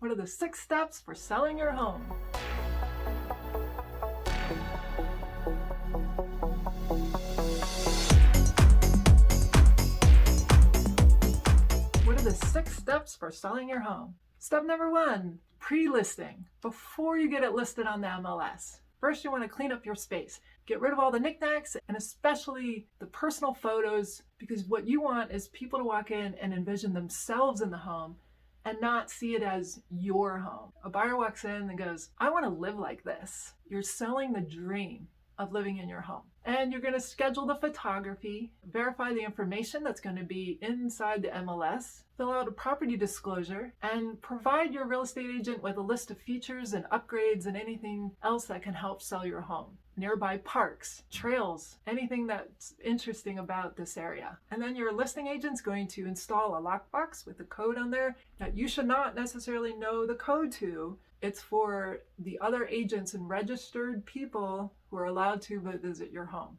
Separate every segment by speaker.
Speaker 1: What are the 6 steps for selling your home? What are the 6 steps for selling your home? Step number 1, pre-listing. Before you get it listed on the MLS, first you want to clean up your space. Get rid of all the knickknacks and especially the personal photos, because what you want is people to walk in and envision themselves in the home and not see it as your home. A buyer walks in and goes, I want to live like this. You're selling the dream of living in your home. And you're going to schedule the photography, verify the information that's going to be inside the MLS, fill out a property disclosure, and provide your real estate agent with a list of features and upgrades and anything else that can help sell your home. Nearby parks, trails, anything that's interesting about this area. And then your listing agent's going to install a lockbox with a code on there that you should not necessarily know the code to. It's for the other agents and registered people who are allowed to visit your home.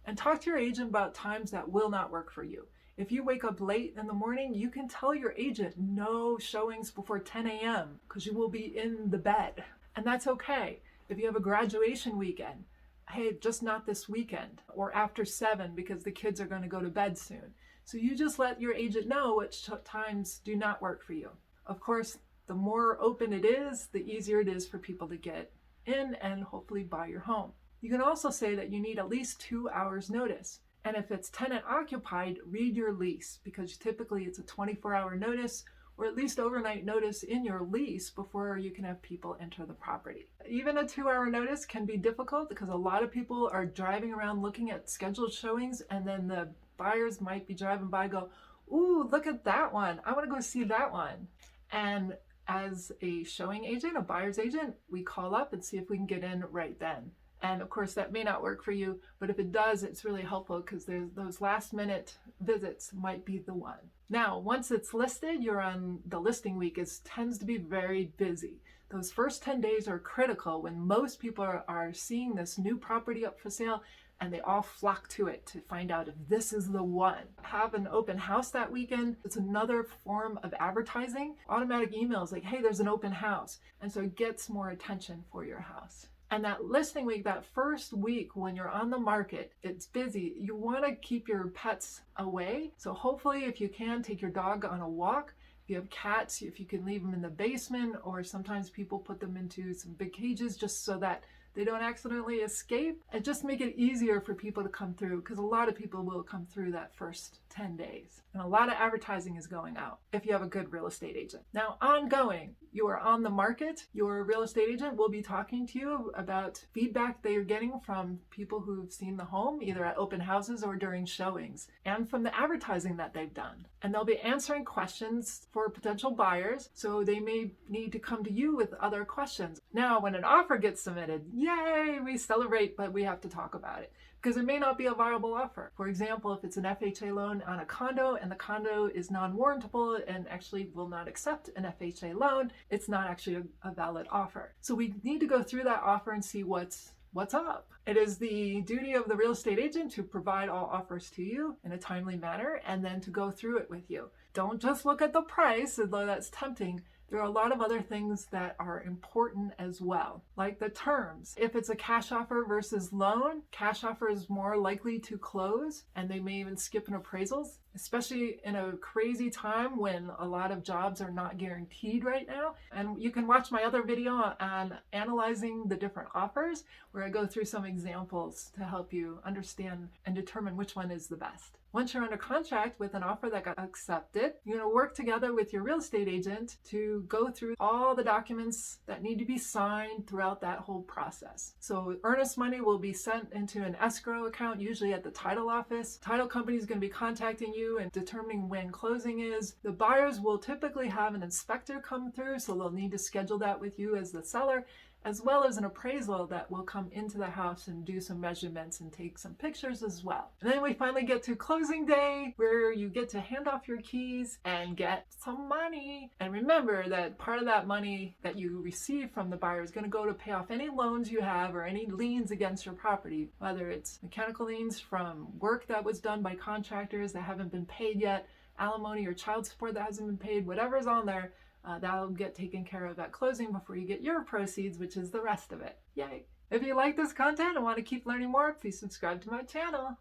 Speaker 1: And talk to your agent about times that will not work for you. If you wake up late in the morning, you can tell your agent no showings before 10 a.m. because you will be in the bed. And that's okay. If you have a graduation weekend, hey, just not this weekend or after 7 because the kids are going to go to bed soon. So you just let your agent know which times do not work for you. Of course, the more open it is, the easier it is for people to get in and hopefully buy your home. You can also say that you need at least 2 hours notice. And if it's tenant occupied, read your lease, because typically it's a 24-hour notice or at least overnight notice in your lease before you can have people enter the property. Even a 2-hour notice can be difficult because a lot of people are driving around looking at scheduled showings, and then the buyers might be driving by and go, ooh, look at that one. I want to go see that one. And as a showing agent, a buyer's agent, we call up and see if we can get in right then. And of course, that may not work for you, but if it does, it's really helpful because those last minute visits might be the one. Now, once it's listed, you're on the listing week. It tends to be very busy. Those first 10 days are critical when most people are seeing this new property up for sale, and they all flock to it to find out if this is the one. Have an open house that weekend. It's another form of advertising. Automatic emails like, hey, there's an open house. And so it gets more attention for your house. And that listing week, that first week when you're on the market, it's busy. You want to keep your pets away. So hopefully if you can, take your dog on a walk. If you have cats, if you can leave them in the basement, or sometimes people put them into some big cages just so that they don't accidentally escape, and just make it easier for people to come through, because a lot of people will come through that first 10 days. And a lot of advertising is going out if you have a good real estate agent. Now, ongoing, you are on the market, your real estate agent will be talking to you about feedback they are getting from people who've seen the home, either at open houses or during showings, and from the advertising that they've done. And they'll be answering questions for potential buyers, so they may need to come to you with other questions. Now, when an offer gets submitted, yay, we celebrate, but we have to talk about it because it may not be a viable offer. For example, if it's an FHA loan on a condo and the condo is non-warrantable and actually will not accept an FHA loan, it's not actually a valid offer. So we need to go through that offer and see what's up. It is the duty of the real estate agent to provide all offers to you in a timely manner and then to go through it with you. Don't just look at the price, although that's tempting. There are a lot of other things that are important as well, like the terms. If it's a cash offer versus loan, cash offer is more likely to close, and they may even skip an appraisals, especially in a crazy time when a lot of jobs are not guaranteed right now. And you can watch my other video on analyzing the different offers, where I go through some examples to help you understand and determine which one is the best. Once you're under contract with an offer that got accepted, you're going to work together with your real estate agent to go through all the documents that need to be signed throughout that whole process. So earnest money will be sent into an escrow account, usually at the title office. Title company is going to be contacting you and determining when closing is. The buyers will typically have an inspector come through, so they'll need to schedule that with you as the seller, as well as an appraisal that will come into the house and do some measurements and take some pictures as well. And then we finally get to closing day, where you get to hand off your keys and get some money. And remember that part of that money that you receive from the buyer is going to go to pay off any loans you have or any liens against your property, whether it's mechanical liens from work that was done by contractors that haven't been paid yet, alimony or child support that hasn't been paid, whatever's on there. That'll get taken care of at closing before you get your proceeds, which is the rest of it. Yay! If you like this content and want to keep learning more, please subscribe to my channel.